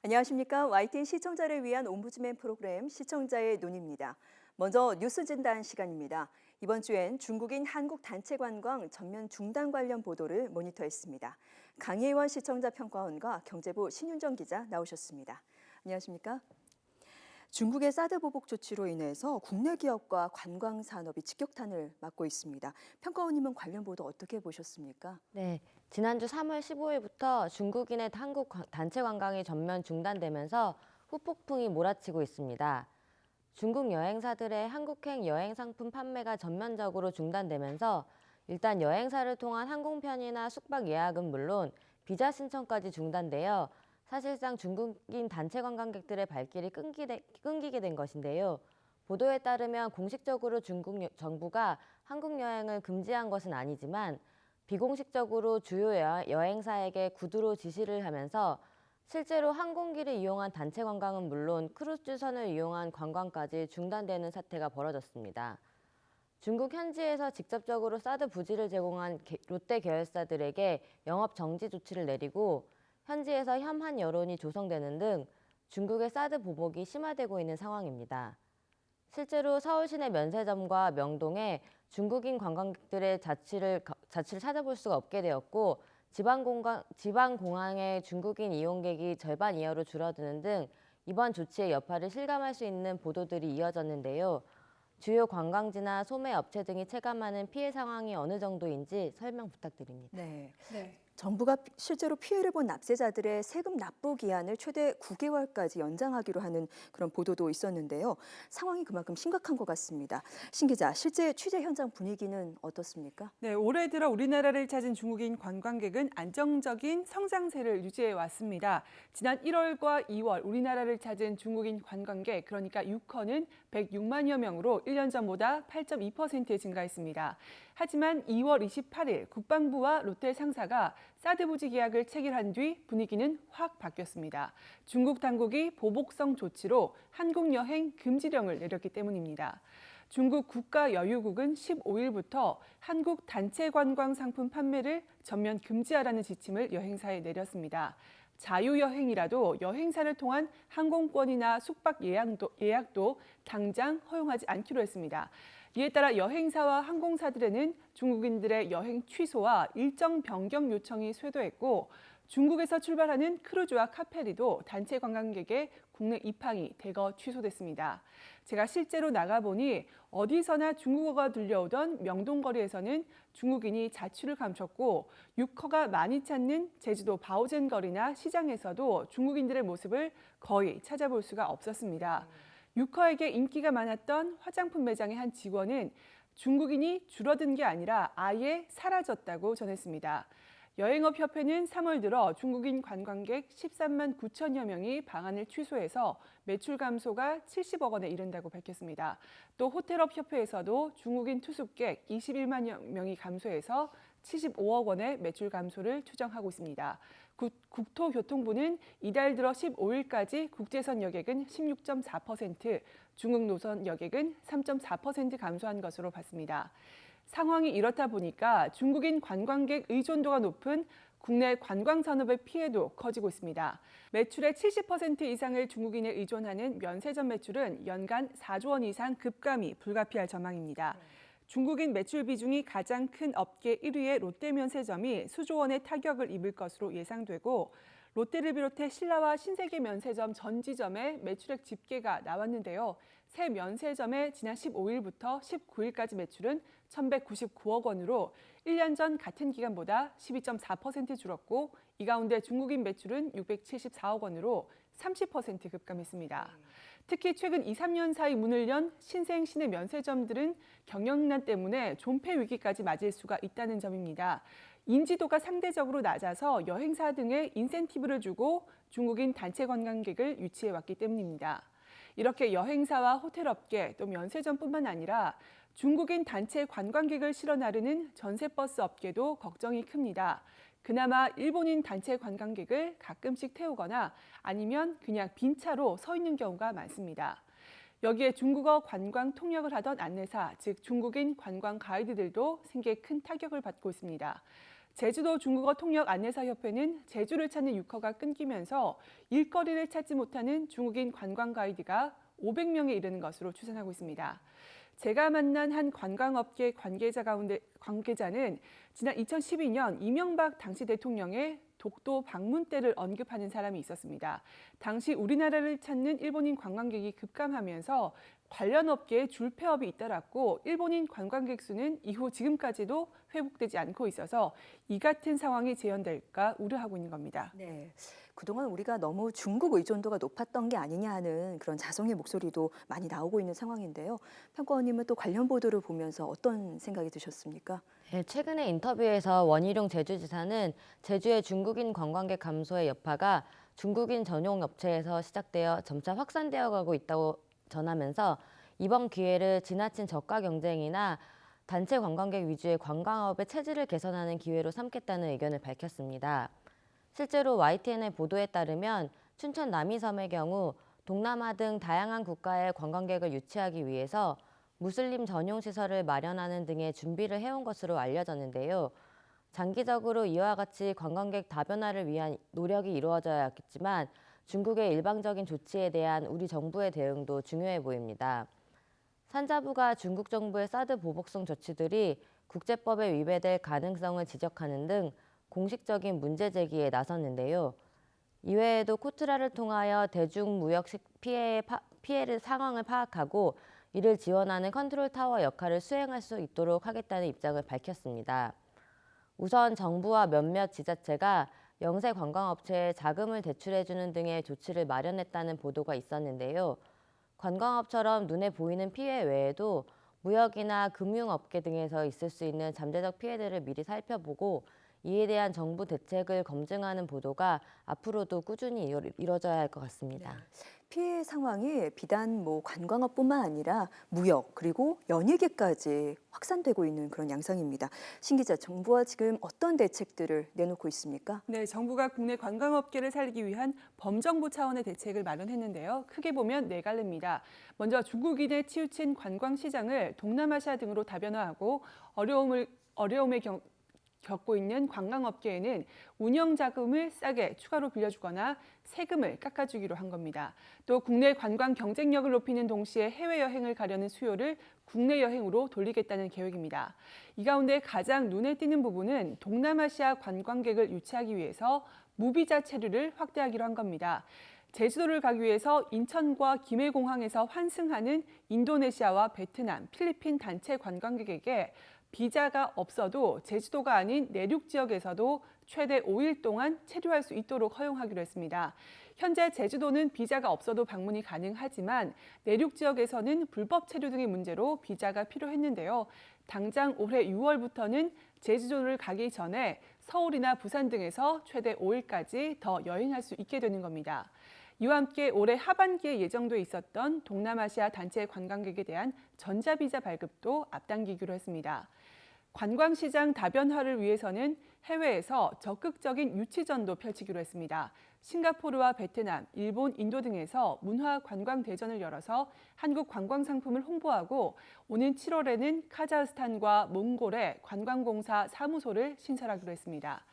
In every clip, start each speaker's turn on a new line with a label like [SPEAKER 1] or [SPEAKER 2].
[SPEAKER 1] 안녕하십니까? YTN 시청자를 위한 옴부즈맨 프로그램 시청자의 눈입니다. 먼저 뉴스 진단 시간입니다. 이번 주엔 중국인 한국 단체 관광 전면 중단 관련 보도를 모니터했습니다. 강혜원 시청자 평가원과 경제부 신윤정 기자 나오셨습니다. 안녕하십니까? 중국의 사드 보복 조치로 인해서 국내 기업과 관광 산업이 직격탄을 맞고 있습니다. 평가원님은 관련 보도 어떻게 보셨습니까?
[SPEAKER 2] 네, 지난주 3월 15일부터 중국인의 한국 단체 관광이 전면 중단되면서 후폭풍이 몰아치고 있습니다. 중국 여행사들의 한국행 여행 상품 판매가 전면적으로 중단되면서 일단 여행사를 통한 항공편이나 숙박 예약은 물론 비자 신청까지 중단되어 사실상 중국인 단체 관광객들의 발길이 끊기게 된 것인데요. 보도에 따르면 공식적으로 중국 정부가 한국 여행을 금지한 것은 아니지만 비공식적으로 주요 여행사에게 구두로 지시를 하면서 실제로 항공기를 이용한 단체 관광은 물론 크루즈선을 이용한 관광까지 중단되는 사태가 벌어졌습니다. 중국 현지에서 직접적으로 사드 부지를 제공한 롯데 계열사들에게 영업 정지 조치를 내리고 현지에서 혐한 여론이 조성되는 등 중국의 사드 보복이 심화되고 있는 상황입니다. 실제로 서울 시내 면세점과 명동에 중국인 관광객들의 자취를 찾아볼 수가 없게 되었고 지방공항의 중국인 이용객이 절반 이하로 줄어드는 등 이번 조치의 여파를 실감할 수 있는 보도들이 이어졌는데요. 주요 관광지나 소매 업체 등이 체감하는 피해 상황이 어느 정도인지 설명 부탁드립니다.
[SPEAKER 1] 네. 정부가 실제로 피해를 본 납세자들의 세금 납부 기한을 최대 9개월까지 연장하기로 하는 그런 보도도 있었는데요. 상황이 그만큼 심각한 것 같습니다. 신 기자, 실제 취재 현장 분위기는 어떻습니까?
[SPEAKER 3] 네, 올해 들어 우리나라를 찾은 중국인 관광객은 안정적인 성장세를 유지해 왔습니다. 지난 1월과 2월 우리나라를 찾은 중국인 관광객, 그러니까 유커는 106만여 명으로 1년 전보다 8.2% 증가했습니다. 하지만 2월 28일 국방부와 롯데 상사가 사드 부지 계약을 체결한 뒤 분위기는 확 바뀌었습니다. 중국 당국이 보복성 조치로 한국 여행 금지령을 내렸기 때문입니다. 중국 국가여유국은 15일부터 한국 단체 관광 상품 판매를 전면 금지하라는 지침을 여행사에 내렸습니다. 자유여행이라도 여행사를 통한 항공권이나 숙박 예약도 당장 허용하지 않기로 했습니다. 이에 따라 여행사와 항공사들에는 중국인들의 여행 취소와 일정 변경 요청이 쇄도했고 중국에서 출발하는 크루즈와 카페리도 단체 관광객의 국내 입항이 대거 취소됐습니다. 제가 실제로 나가보니 어디서나 중국어가 들려오던 명동거리에서는 중국인이 자취를 감췄고 유커가 많이 찾는 제주도 바오젠 거리나 시장에서도 중국인들의 모습을 거의 찾아볼 수가 없었습니다. 유커에게 인기가 많았던 화장품 매장의 한 직원은 중국인이 줄어든 게 아니라 아예 사라졌다고 전했습니다. 여행업협회는 3월 들어 중국인 관광객 13만 9천여 명이 방한을 취소해서 매출 감소가 70억 원에 이른다고 밝혔습니다. 또 호텔업협회에서도 중국인 투숙객 21만여 명이 감소해서 75억 원의 매출 감소를 추정하고 있습니다. 국토교통부는 이달 들어 15일까지 국제선 여객은 16.4%, 중국 노선 여객은 3.4% 감소한 것으로 봤습니다. 상황이 이렇다 보니까 중국인 관광객 의존도가 높은 국내 관광산업의 피해도 커지고 있습니다. 매출의 70% 이상을 중국인에 의존하는 면세점 매출은 연간 4조 원 이상 급감이 불가피할 전망입니다. 중국인 매출 비중이 가장 큰 업계 1위의 롯데면세점이 수조 원의 타격을 입을 것으로 예상되고 롯데를 비롯해 신라와 신세계 면세점 전 지점의 매출액 집계가 나왔는데요. 새 면세점의 지난 15일부터 19일까지 매출은 1,199억 원으로 1년 전 같은 기간보다 12.4% 줄었고 이 가운데 중국인 매출은 674억 원으로 30% 급감했습니다. 특히 최근 2, 3년 사이 문을 연 신생 시내 면세점들은 경영난 때문에 존폐 위기까지 맞을 수가 있다는 점입니다. 인지도가 상대적으로 낮아서 여행사 등의 인센티브를 주고 중국인 단체 관광객을 유치해왔기 때문입니다. 이렇게 여행사와 호텔업계 또 면세점뿐만 아니라 중국인 단체 관광객을 실어 나르는 전세버스 업계도 걱정이 큽니다. 그나마 일본인 단체 관광객을 가끔씩 태우거나 아니면 그냥 빈 차로 서 있는 경우가 많습니다. 여기에 중국어 관광 통역을 하던 안내사, 즉 중국인 관광 가이드들도 생계에 큰 타격을 받고 있습니다. 제주도 중국어 통역 안내사협회는 제주를 찾는 유커가 끊기면서 일거리를 찾지 못하는 중국인 관광 가이드가 500명에 이르는 것으로 추산하고 있습니다. 제가 만난 한 관광업계 관계자는 지난 2012년 이명박 당시 대통령의 독도 방문 때를 언급하는 사람이 있었습니다. 당시 우리나라를 찾는 일본인 관광객이 급감하면서 관련 업계에 줄폐업이 잇따랐고 일본인 관광객 수는 이후 지금까지도 회복되지 않고 있어서 이 같은 상황이 재현될까 우려하고 있는 겁니다.
[SPEAKER 1] 네. 그동안 우리가 너무 중국 의존도가 높았던 게 아니냐 하는 그런 자성의 목소리도 많이 나오고 있는 상황인데요. 평가원님은 또 관련 보도를 보면서 어떤 생각이 드셨습니까?
[SPEAKER 2] 네, 최근에 인터뷰에서 원희룡 제주지사는 제주의 중국인 관광객 감소의 여파가 중국인 전용 업체에서 시작되어 점차 확산되어 가고 있다고 전하면서 이번 기회를 지나친 저가 경쟁이나 단체 관광객 위주의 관광업의 체질을 개선하는 기회로 삼겠다는 의견을 밝혔습니다. 실제로 YTN의 보도에 따르면 춘천 남이섬의 경우 동남아 등 다양한 국가의 관광객을 유치하기 위해서 무슬림 전용 시설을 마련하는 등의 준비를 해온 것으로 알려졌는데요. 장기적으로 이와 같이 관광객 다변화를 위한 노력이 이루어져야겠지만 중국의 일방적인 조치에 대한 우리 정부의 대응도 중요해 보입니다. 산자부가 중국 정부의 사드 보복성 조치들이 국제법에 위배될 가능성을 지적하는 등 공식적인 문제 제기에 나섰는데요. 이외에도 코트라를 통하여 대중무역 피해를 상황을 파악하고 이를 지원하는 컨트롤 타워 역할을 수행할 수 있도록 하겠다는 입장을 밝혔습니다. 우선 정부와 몇몇 지자체가 영세 관광업체에 자금을 대출해주는 등의 조치를 마련했다는 보도가 있었는데요. 관광업처럼 눈에 보이는 피해 외에도 무역이나 금융업계 등에서 있을 수 있는 잠재적 피해들을 미리 살펴보고 이에 대한 정부 대책을 검증하는 보도가 앞으로도 꾸준히 이뤄져야 할 것 같습니다.
[SPEAKER 1] 피해 상황이 비단 관광업뿐만 아니라 무역 그리고 연예계까지 확산되고 있는 그런 양상입니다. 신 기자, 정부와 지금 어떤 대책들을 내놓고 있습니까?
[SPEAKER 3] 네, 정부가 국내 관광업계를 살리기 위한 범정부 차원의 대책을 마련했는데요. 크게 보면 네 갈래입니다. 먼저 중국인에 치우친 관광시장을 동남아시아 등으로 다변화하고 어려움에 겪고 있는 관광업계에는 운영자금을 싸게 추가로 빌려주거나 세금을 깎아주기로 한 겁니다. 또 국내 관광 경쟁력을 높이는 동시에 해외여행을 가려는 수요를 국내 여행으로 돌리겠다는 계획입니다. 이 가운데 가장 눈에 띄는 부분은 동남아시아 관광객을 유치하기 위해서 무비자 체류를 확대하기로 한 겁니다. 제주도를 가기 위해서 인천과 김해공항에서 환승하는 인도네시아와 베트남, 필리핀 단체 관광객에게 비자가 없어도 제주도가 아닌 내륙 지역에서도 최대 5일 동안 체류할 수 있도록 허용하기로 했습니다. 현재 제주도는 비자가 없어도 방문이 가능하지만 내륙 지역에서는 불법 체류 등의 문제로 비자가 필요했는데요. 당장 올해 6월부터는 제주도를 가기 전에 서울이나 부산 등에서 최대 5일까지 더 여행할 수 있게 되는 겁니다. 이와 함께 올해 하반기에 예정돼 있었던 동남아시아 단체 관광객에 대한 전자비자 발급도 앞당기기로 했습니다. 관광시장 다변화를 위해서는 해외에서 적극적인 유치전도 펼치기로 했습니다. 싱가포르와 베트남, 일본, 인도 등에서 문화관광대전을 열어서 한국 관광상품을 홍보하고 오는 7월에는 카자흐스탄과 몽골의 관광공사 사무소를 신설하기로 했습니다.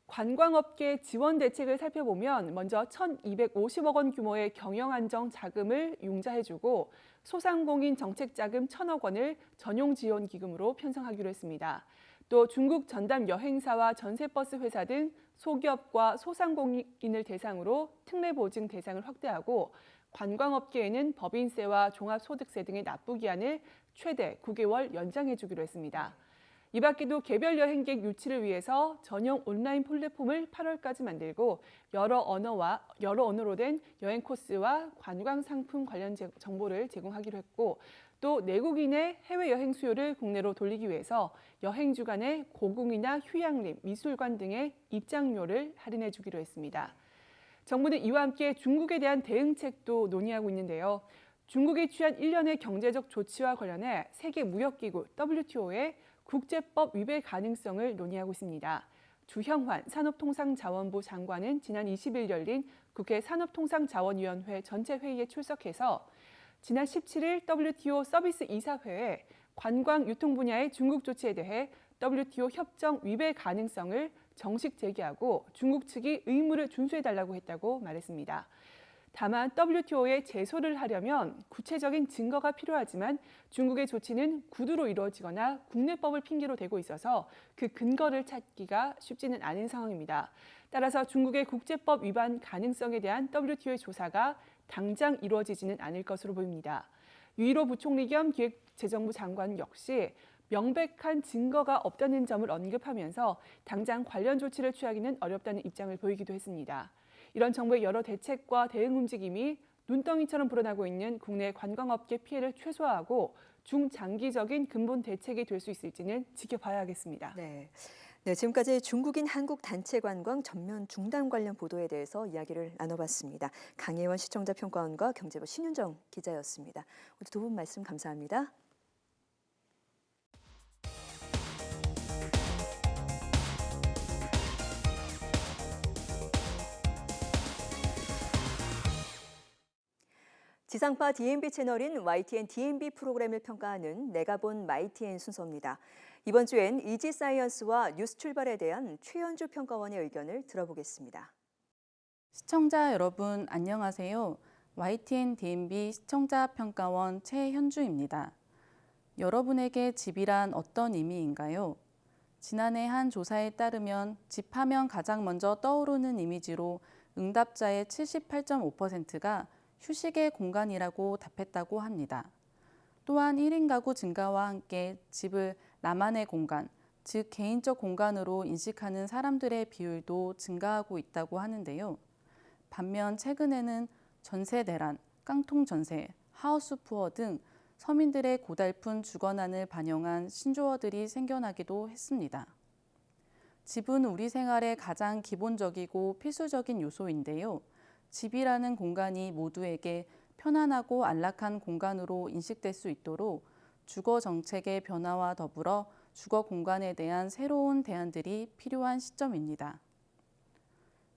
[SPEAKER 3] 관광업계 지원 대책을 살펴보면 먼저 1,250억 원 규모의 경영안정 자금을 융자해주고 소상공인 정책자금 1,000억 원을 전용 지원 기금으로 편성하기로 했습니다. 또 중국 전담 여행사와 전세버스 회사 등 소기업과 소상공인을 대상으로 특례보증 대상을 확대하고 관광업계에는 법인세와 종합소득세 등의 납부 기한을 최대 9개월 연장해주기로 했습니다. 이 밖에도 개별 여행객 유치를 위해서 전용 온라인 플랫폼을 8월까지 만들고 여러 언어로 된 여행 코스와 관광 상품 관련 정보를 제공하기로 했고 또 내국인의 해외여행 수요를 국내로 돌리기 위해서 여행주 간의 고궁이나 휴양림, 미술관 등의 입장료를 할인해 주기로 했습니다. 정부는 이와 함께 중국에 대한 대응책도 논의하고 있는데요. 중국이 취한 일련의 경제적 조치와 관련해 세계무역기구 WTO에 국제법 위배 가능성을 논의하고 있습니다. 주형환 산업통상자원부 장관은 지난 20일 열린 국회 산업통상자원위원회 전체 회의에 출석해서 지난 17일 WTO 서비스 이사회에 관광 유통 분야의 중국 조치에 대해 WTO 협정 위배 가능성을 정식 제기하고 중국 측이 의무를 준수해달라고 했다고 말했습니다. 다만 WTO에 제소를 하려면 구체적인 증거가 필요하지만 중국의 조치는 구두로 이루어지거나 국내법을 핑계로 대고 있어서 그 근거를 찾기가 쉽지는 않은 상황입니다. 따라서 중국의 국제법 위반 가능성에 대한 WTO의 조사가 당장 이루어지지는 않을 것으로 보입니다. 유일호 부총리 겸 기획재정부 장관 역시 명백한 증거가 없다는 점을 언급하면서 당장 관련 조치를 취하기는 어렵다는 입장을 보이기도 했습니다. 이런 정부의 여러 대책과 대응 움직임이 눈덩이처럼 불어나고 있는 국내 관광업계 피해를 최소화하고 중장기적인 근본 대책이 될 수 있을지는 지켜봐야겠습니다.
[SPEAKER 1] 네. 네, 지금까지 중국인 한국 단체 관광 전면 중단 관련 보도에 대해서 이야기를 나눠봤습니다. 강혜원 시청자 평가원과 경제부 신윤정 기자였습니다. 오늘 두 분 말씀 감사합니다. 지상파 DMB 채널인 YTN DMB 프로그램을 평가하는 내가 본 YTN 순서입니다. 이번 주엔 이지사이언스와 뉴스 출발에 대한 최현주 평가원의 의견을 들어보겠습니다.
[SPEAKER 4] 시청자 여러분 안녕하세요. YTN DMB 시청자 평가원 최현주입니다. 여러분에게 집이란 어떤 의미인가요? 지난해 한 조사에 따르면 집하면 가장 먼저 떠오르는 이미지로 응답자의 78.5%가 휴식의 공간이라고 답했다고 합니다. 또한 1인 가구 증가와 함께 집을 나만의 공간, 즉 개인적 공간으로 인식하는 사람들의 비율도 증가하고 있다고 하는데요. 반면 최근에는 전세 대란, 깡통 전세, 하우스 푸어 등 서민들의 고달픈 주거난을 반영한 신조어들이 생겨나기도 했습니다. 집은 우리 생활의 가장 기본적이고 필수적인 요소인데요. 집이라는 공간이 모두에게 편안하고 안락한 공간으로 인식될 수 있도록 주거 정책의 변화와 더불어 주거 공간에 대한 새로운 대안들이 필요한 시점입니다.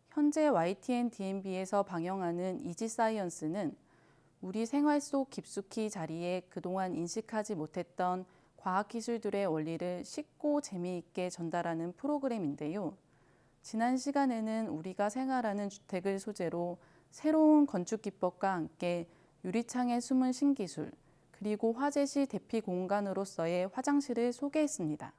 [SPEAKER 4] 현재 YTN DMB에서 방영하는 이지사이언스는 우리 생활 속 깊숙이 자리에 그동안 인식하지 못했던 과학기술들의 원리를 쉽고 재미있게 전달하는 프로그램인데요. 지난 시간에는 우리가 생활하는 주택을 소재로 새로운 건축 기법과 함께 유리창에 숨은 신기술, 그리고 화재 시 대피 공간으로서의 화장실을 소개했습니다.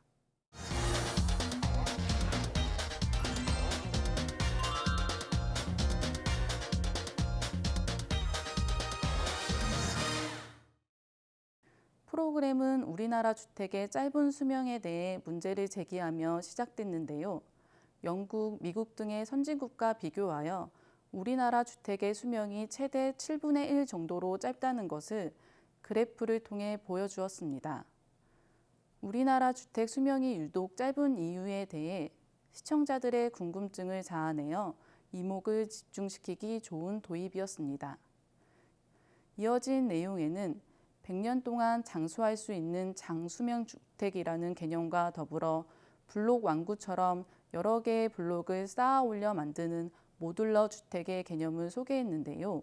[SPEAKER 4] 프로그램은 우리나라 주택의 짧은 수명에 대해 문제를 제기하며 시작됐는데요. 영국, 미국 등의 선진국과 비교하여 우리나라 주택의 수명이 최대 7분의 1 정도로 짧다는 것을 그래프를 통해 보여주었습니다. 우리나라 주택 수명이 유독 짧은 이유에 대해 시청자들의 궁금증을 자아내어 이목을 집중시키기 좋은 도입이었습니다. 이어진 내용에는 100년 동안 장수할 수 있는 장수명 주택이라는 개념과 더불어 블록 완구처럼 여러 개의 블록을 쌓아 올려 만드는 모듈러 주택의 개념을 소개했는데요.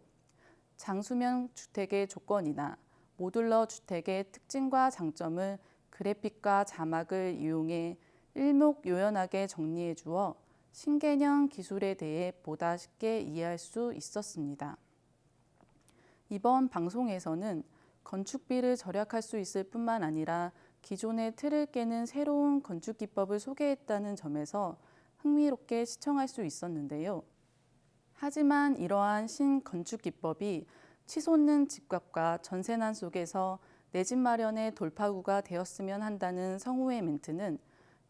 [SPEAKER 4] 장수명 주택의 조건이나 모듈러 주택의 특징과 장점을 그래픽과 자막을 이용해 일목요연하게 정리해 주어 신개념 기술에 대해 보다 쉽게 이해할 수 있었습니다. 이번 방송에서는 건축비를 절약할 수 있을 뿐만 아니라 기존의 틀을 깨는 새로운 건축 기법을 소개했다는 점에서 흥미롭게 시청할 수 있었는데요. 하지만 이러한 신건축 기법이 치솟는 집값과 전세난 속에서 내 집 마련의 돌파구가 되었으면 한다는 성우의 멘트는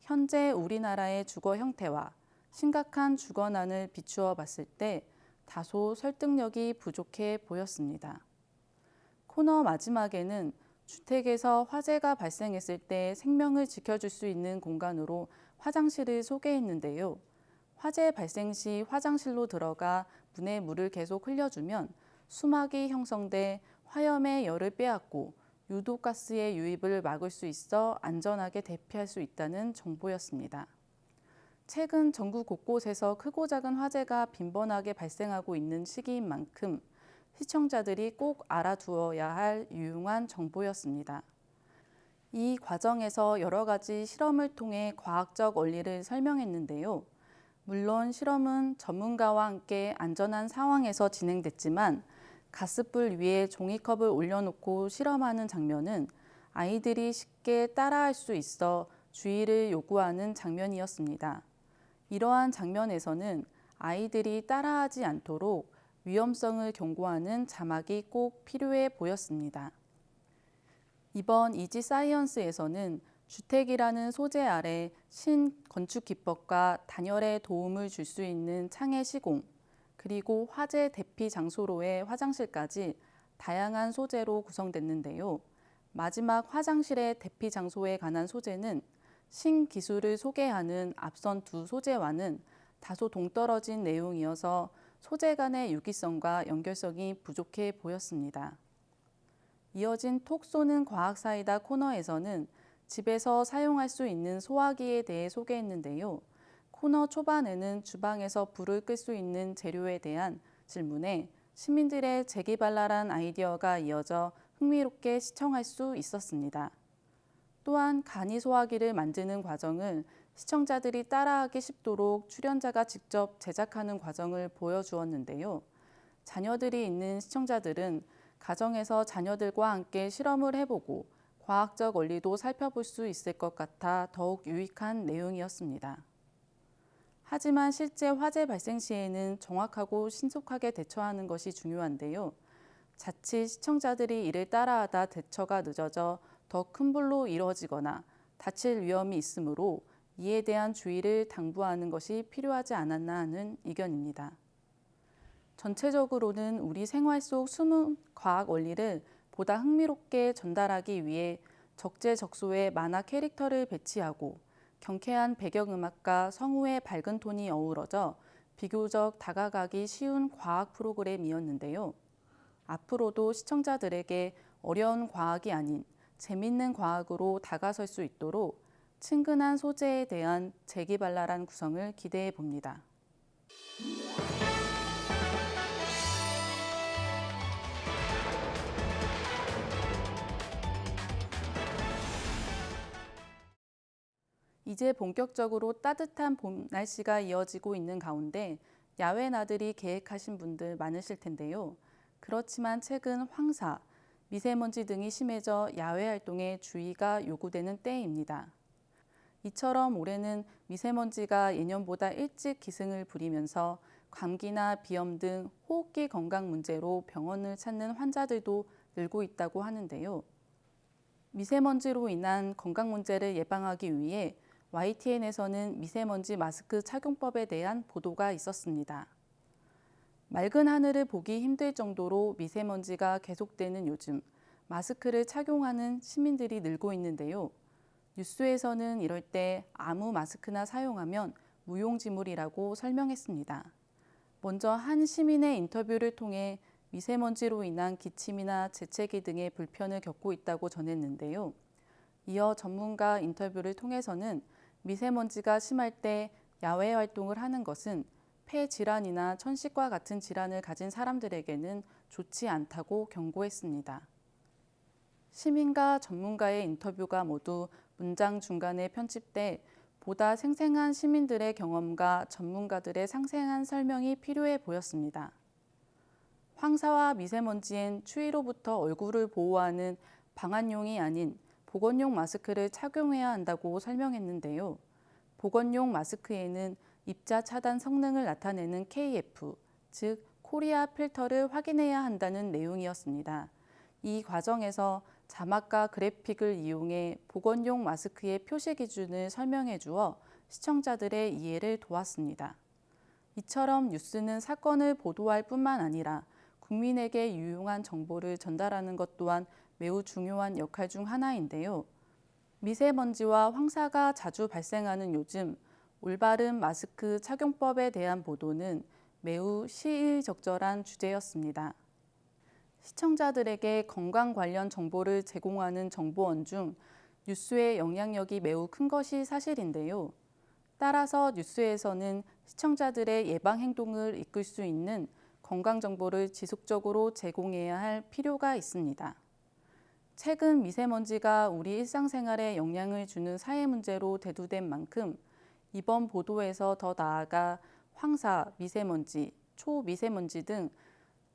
[SPEAKER 4] 현재 우리나라의 주거 형태와 심각한 주거난을 비추어 봤을 때 다소 설득력이 부족해 보였습니다. 코너 마지막에는 주택에서 화재가 발생했을 때 생명을 지켜줄 수 있는 공간으로 화장실을 소개했는데요. 화재 발생 시 화장실로 들어가 문에 물을 계속 흘려주면 수막이 형성돼 화염의 열을 빼앗고 유독가스의 유입을 막을 수 있어 안전하게 대피할 수 있다는 정보였습니다. 최근 전국 곳곳에서 크고 작은 화재가 빈번하게 발생하고 있는 시기인 만큼 시청자들이 꼭 알아두어야 할 유용한 정보였습니다. 이 과정에서 여러 가지 실험을 통해 과학적 원리를 설명했는데요. 물론 실험은 전문가와 함께 안전한 상황에서 진행됐지만 가스불 위에 종이컵을 올려놓고 실험하는 장면은 아이들이 쉽게 따라할 수 있어 주의를 요구하는 장면이었습니다. 이러한 장면에서는 아이들이 따라하지 않도록 위험성을 경고하는 자막이 꼭 필요해 보였습니다. 이번 이지 사이언스에서는 주택이라는 소재 아래 신건축 기법과 단열에 도움을 줄 수 있는 창의 시공, 그리고 화재 대피 장소로의 화장실까지 다양한 소재로 구성됐는데요. 마지막 화장실의 대피 장소에 관한 소재는 신기술을 소개하는 앞선 두 소재와는 다소 동떨어진 내용이어서 소재 간의 유기성과 연결성이 부족해 보였습니다. 이어진 톡 쏘는 과학사이다 코너에서는 집에서 사용할 수 있는 소화기에 대해 소개했는데요. 코너 초반에는 주방에서 불을 끌 수 있는 재료에 대한 질문에 시민들의 재기발랄한 아이디어가 이어져 흥미롭게 시청할 수 있었습니다. 또한 간이 소화기를 만드는 과정을 시청자들이 따라하기 쉽도록 출연자가 직접 제작하는 과정을 보여주었는데요. 자녀들이 있는 시청자들은 가정에서 자녀들과 함께 실험을 해보고 과학적 원리도 살펴볼 수 있을 것 같아 더욱 유익한 내용이었습니다. 하지만 실제 화재 발생 시에는 정확하고 신속하게 대처하는 것이 중요한데요. 자칫 시청자들이 이를 따라하다 대처가 늦어져 더 큰 불로 이뤄지거나 다칠 위험이 있으므로 이에 대한 주의를 당부하는 것이 필요하지 않았나 하는 의견입니다. 전체적으로는 우리 생활 속 숨은 과학 원리를 보다 흥미롭게 전달하기 위해 적재적소에 만화 캐릭터를 배치하고 경쾌한 배경음악과 성우의 밝은 톤이 어우러져 비교적 다가가기 쉬운 과학 프로그램이었는데요. 앞으로도 시청자들에게 어려운 과학이 아닌 재밌는 과학으로 다가설 수 있도록 친근한 소재에 대한 재기발랄한 구성을 기대해 봅니다. 이제 본격적으로 따뜻한 봄 날씨가 이어지고 있는 가운데 야외 나들이 계획하신 분들 많으실 텐데요. 그렇지만 최근 황사, 미세먼지 등이 심해져 야외 활동에 주의가 요구되는 때입니다. 이처럼 올해는 미세먼지가 예년보다 일찍 기승을 부리면서 감기나 비염 등 호흡기 건강 문제로 병원을 찾는 환자들도 늘고 있다고 하는데요. 미세먼지로 인한 건강 문제를 예방하기 위해 YTN에서는 미세먼지 마스크 착용법에 대한 보도가 있었습니다. 맑은 하늘을 보기 힘들 정도로 미세먼지가 계속되는 요즘 마스크를 착용하는 시민들이 늘고 있는데요. 뉴스에서는 이럴 때 아무 마스크나 사용하면 무용지물이라고 설명했습니다. 먼저 한 시민의 인터뷰를 통해 미세먼지로 인한 기침이나 재채기 등의 불편을 겪고 있다고 전했는데요. 이어 전문가 인터뷰를 통해서는 미세먼지가 심할 때 야외 활동을 하는 것은 폐 질환이나 천식과 같은 질환을 가진 사람들에게는 좋지 않다고 경고했습니다. 시민과 전문가의 인터뷰가 모두 문장 중간에 편집돼 보다 생생한 시민들의 경험과 전문가들의 상세한 설명이 필요해 보였습니다. 황사와 미세먼지엔 추위로부터 얼굴을 보호하는 방한용이 아닌 보건용 마스크를 착용해야 한다고 설명했는데요. 보건용 마스크에는 입자 차단 성능을 나타내는 KF, 즉 코리아 필터를 확인해야 한다는 내용이었습니다. 이 과정에서 자막과 그래픽을 이용해 보건용 마스크의 표시 기준을 설명해 주어 시청자들의 이해를 도왔습니다. 이처럼 뉴스는 사건을 보도할 뿐만 아니라 국민에게 유용한 정보를 전달하는 것 또한 매우 중요한 역할 중 하나인데요. 미세먼지와 황사가 자주 발생하는 요즘 올바른 마스크 착용법에 대한 보도는 매우 시의적절한 주제였습니다. 시청자들에게 건강 관련 정보를 제공하는 정보원 중 뉴스의 영향력이 매우 큰 것이 사실인데요. 따라서 뉴스에서는 시청자들의 예방 행동을 이끌 수 있는 건강 정보를 지속적으로 제공해야 할 필요가 있습니다. 최근 미세먼지가 우리 일상생활에 영향을 주는 사회 문제로 대두된 만큼 이번 보도에서 더 나아가 황사, 미세먼지, 초미세먼지 등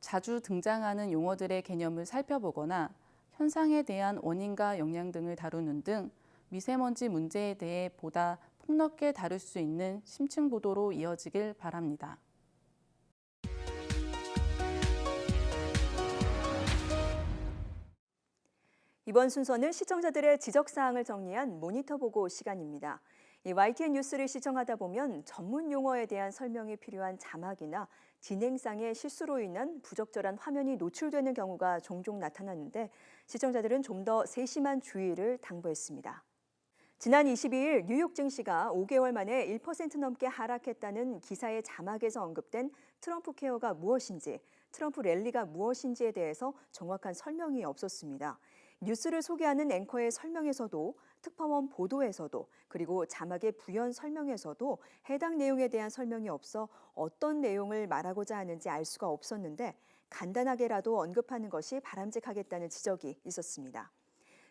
[SPEAKER 4] 자주 등장하는 용어들의 개념을 살펴보거나 현상에 대한 원인과 영향 등을 다루는 등 미세먼지 문제에 대해 보다 폭넓게 다룰 수 있는 심층 보도로 이어지길 바랍니다.
[SPEAKER 1] 이번 순서는 시청자들의 지적사항을 정리한 모니터 보고 시간입니다. 이 YTN 뉴스를 시청하다 보면 전문 용어에 대한 설명이 필요한 자막이나 진행상의 실수로 인한 부적절한 화면이 노출되는 경우가 종종 나타나는데 시청자들은 좀 더 세심한 주의를 당부했습니다. 지난 22일 뉴욕 증시가 5개월 만에 1% 넘게 하락했다는 기사의 자막에서 언급된 트럼프 케어가 무엇인지, 트럼프 랠리가 무엇인지에 대해서 정확한 설명이 없었습니다. 뉴스를 소개하는 앵커의 설명에서도 특파원 보도에서도 그리고 자막의 부연 설명에서도 해당 내용에 대한 설명이 없어 어떤 내용을 말하고자 하는지 알 수가 없었는데 간단하게라도 언급하는 것이 바람직하겠다는 지적이 있었습니다.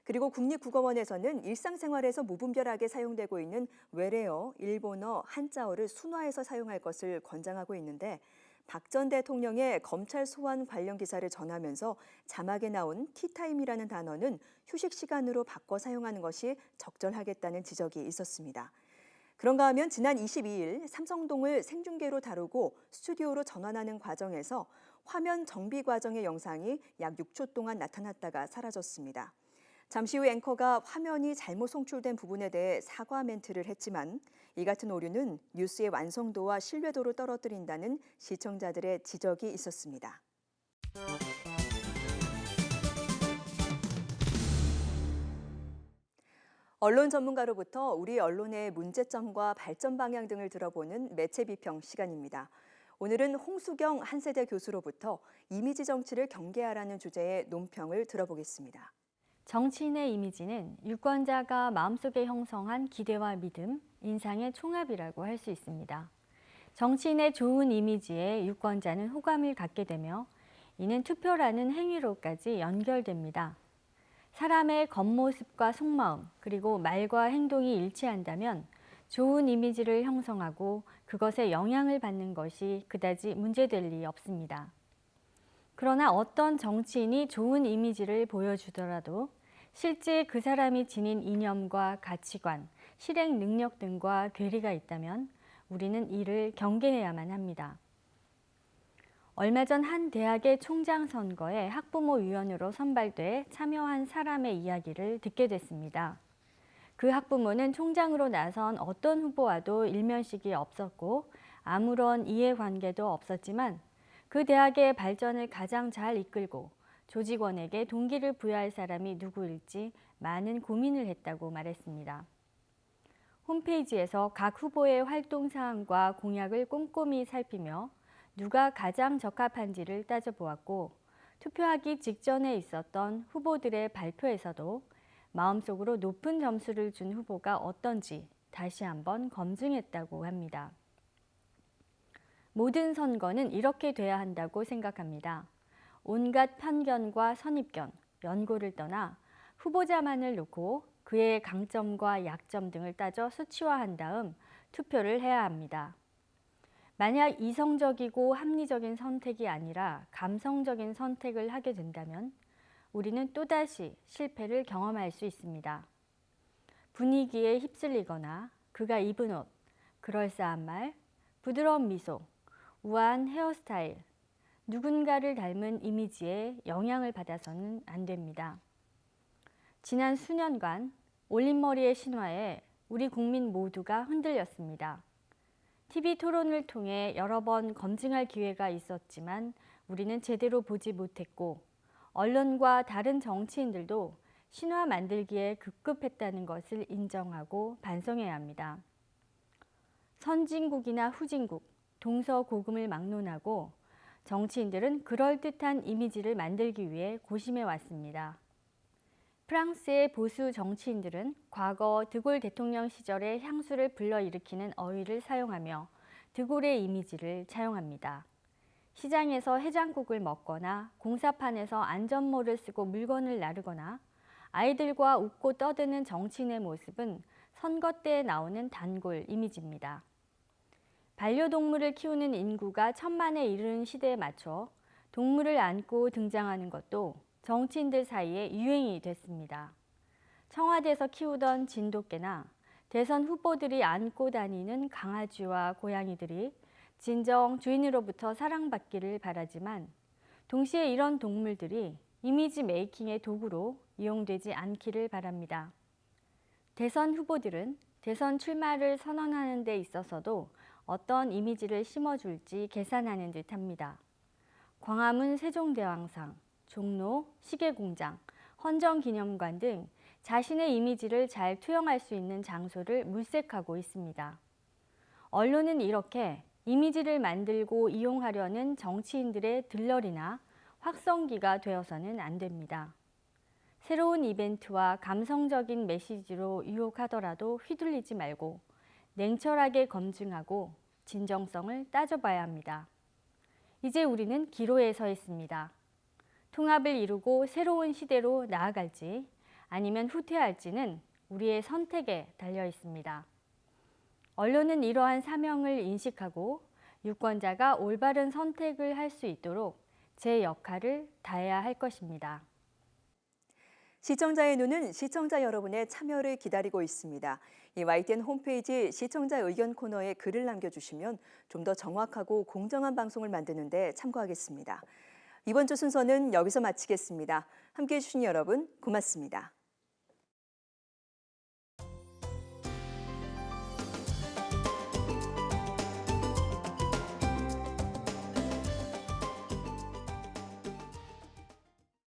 [SPEAKER 1] 그리고 국립국어원에서는 일상생활에서 무분별하게 사용되고 있는 외래어, 일본어, 한자어를 순화해서 사용할 것을 권장하고 있는데 박 전 대통령의 검찰 소환 관련 기사를 전하면서 자막에 나온 티타임이라는 단어는 휴식 시간으로 바꿔 사용하는 것이 적절하겠다는 지적이 있었습니다. 그런가 하면 지난 22일 삼성동을 생중계로 다루고 스튜디오로 전환하는 과정에서 화면 정비 과정의 영상이 약 6초 동안 나타났다가 사라졌습니다. 잠시 후 앵커가 화면이 잘못 송출된 부분에 대해 사과 멘트를 했지만 이 같은 오류는 뉴스의 완성도와 신뢰도를 떨어뜨린다는 시청자들의 지적이 있었습니다. 언론 전문가로부터 우리 언론의 문제점과 발전 방향 등을 들어보는 매체 비평 시간입니다. 오늘은 홍수경 한세대 교수로부터 이미지 정치를 경계하라는 주제의 논평을 들어보겠습니다.
[SPEAKER 5] 정치인의 이미지는 유권자가 마음속에 형성한 기대와 믿음, 인상의 총합이라고 할 수 있습니다. 정치인의 좋은 이미지에 유권자는 호감을 갖게 되며 이는 투표라는 행위로까지 연결됩니다. 사람의 겉모습과 속마음, 그리고 말과 행동이 일치한다면 좋은 이미지를 형성하고 그것에 영향을 받는 것이 그다지 문제될 리 없습니다. 그러나 어떤 정치인이 좋은 이미지를 보여주더라도 실제 그 사람이 지닌 이념과 가치관, 실행 능력 등과 괴리가 있다면 우리는 이를 경계해야만 합니다. 얼마 전 한 대학의 총장 선거에 학부모 위원으로 선발돼 참여한 사람의 이야기를 듣게 됐습니다. 그 학부모는 총장으로 나선 어떤 후보와도 일면식이 없었고 아무런 이해관계도 없었지만 그 대학의 발전을 가장 잘 이끌고 조직원에게 동기를 부여할 사람이 누구일지 많은 고민을 했다고 말했습니다. 홈페이지에서 각 후보의 활동 사항과 공약을 꼼꼼히 살피며 누가 가장 적합한지를 따져보았고 투표하기 직전에 있었던 후보들의 발표에서도 마음속으로 높은 점수를 준 후보가 어떤지 다시 한번 검증했다고 합니다. 모든 선거는 이렇게 돼야 한다고 생각합니다. 온갖 편견과 선입견, 연고를 떠나 후보자만을 놓고 그의 강점과 약점 등을 따져 수치화한 다음 투표를 해야 합니다. 만약 이성적이고 합리적인 선택이 아니라 감성적인 선택을 하게 된다면 우리는 또다시 실패를 경험할 수 있습니다. 분위기에 휩쓸리거나 그가 입은 옷, 그럴싸한 말, 부드러운 미소, 우아한 헤어스타일, 누군가를 닮은 이미지에 영향을 받아서는 안 됩니다. 지난 수년간 올림머리의 신화에 우리 국민 모두가 흔들렸습니다. TV 토론을 통해 여러 번 검증할 기회가 있었지만 우리는 제대로 보지 못했고 언론과 다른 정치인들도 신화 만들기에 급급했다는 것을 인정하고 반성해야 합니다. 선진국이나 후진국, 동서고금을 막론하고 정치인들은 그럴듯한 이미지를 만들기 위해 고심해 왔습니다. 프랑스의 보수 정치인들은 과거 드골 대통령 시절의 향수를 불러일으키는 어휘를 사용하며 드골의 이미지를 차용합니다. 시장에서 해장국을 먹거나 공사판에서 안전모를 쓰고 물건을 나르거나 아이들과 웃고 떠드는 정치인의 모습은 선거 때에 나오는 단골 이미지입니다. 반려동물을 키우는 인구가 1,000만에 이르는 시대에 맞춰 동물을 안고 등장하는 것도 정치인들 사이에 유행이 됐습니다. 청와대에서 키우던 진돗개나 대선 후보들이 안고 다니는 강아지와 고양이들이 진정 주인으로부터 사랑받기를 바라지만 동시에 이런 동물들이 이미지 메이킹의 도구로 이용되지 않기를 바랍니다. 대선 후보들은 대선 출마를 선언하는 데 있어서도 어떤 이미지를 심어줄지 계산하는 듯합니다. 광화문 세종대왕상, 종로, 시계공장, 헌정기념관 등 자신의 이미지를 잘 투영할 수 있는 장소를 물색하고 있습니다. 언론은 이렇게 이미지를 만들고 이용하려는 정치인들의 들러리나 확성기가 되어서는 안 됩니다. 새로운 이벤트와 감성적인 메시지로 유혹하더라도 휘둘리지 말고 냉철하게 검증하고 진정성을 따져봐야 합니다. 이제 우리는 기로에 서 있습니다. 통합을 이루고 새로운 시대로 나아갈지 아니면 후퇴할지는 우리의 선택에 달려 있습니다. 언론은 이러한 사명을 인식하고 유권자가 올바른 선택을 할 수 있도록 제 역할을 다해야 할 것입니다.
[SPEAKER 1] 시청자의 눈은 시청자 여러분의 참여를 기다리고 있습니다. 이 YTN 홈페이지 시청자 의견 코너에 글을 남겨주시면 좀 더 정확하고 공정한 방송을 만드는 데 참고하겠습니다. 이번 주 순서는 여기서 마치겠습니다. 함께해 주신 여러분 고맙습니다.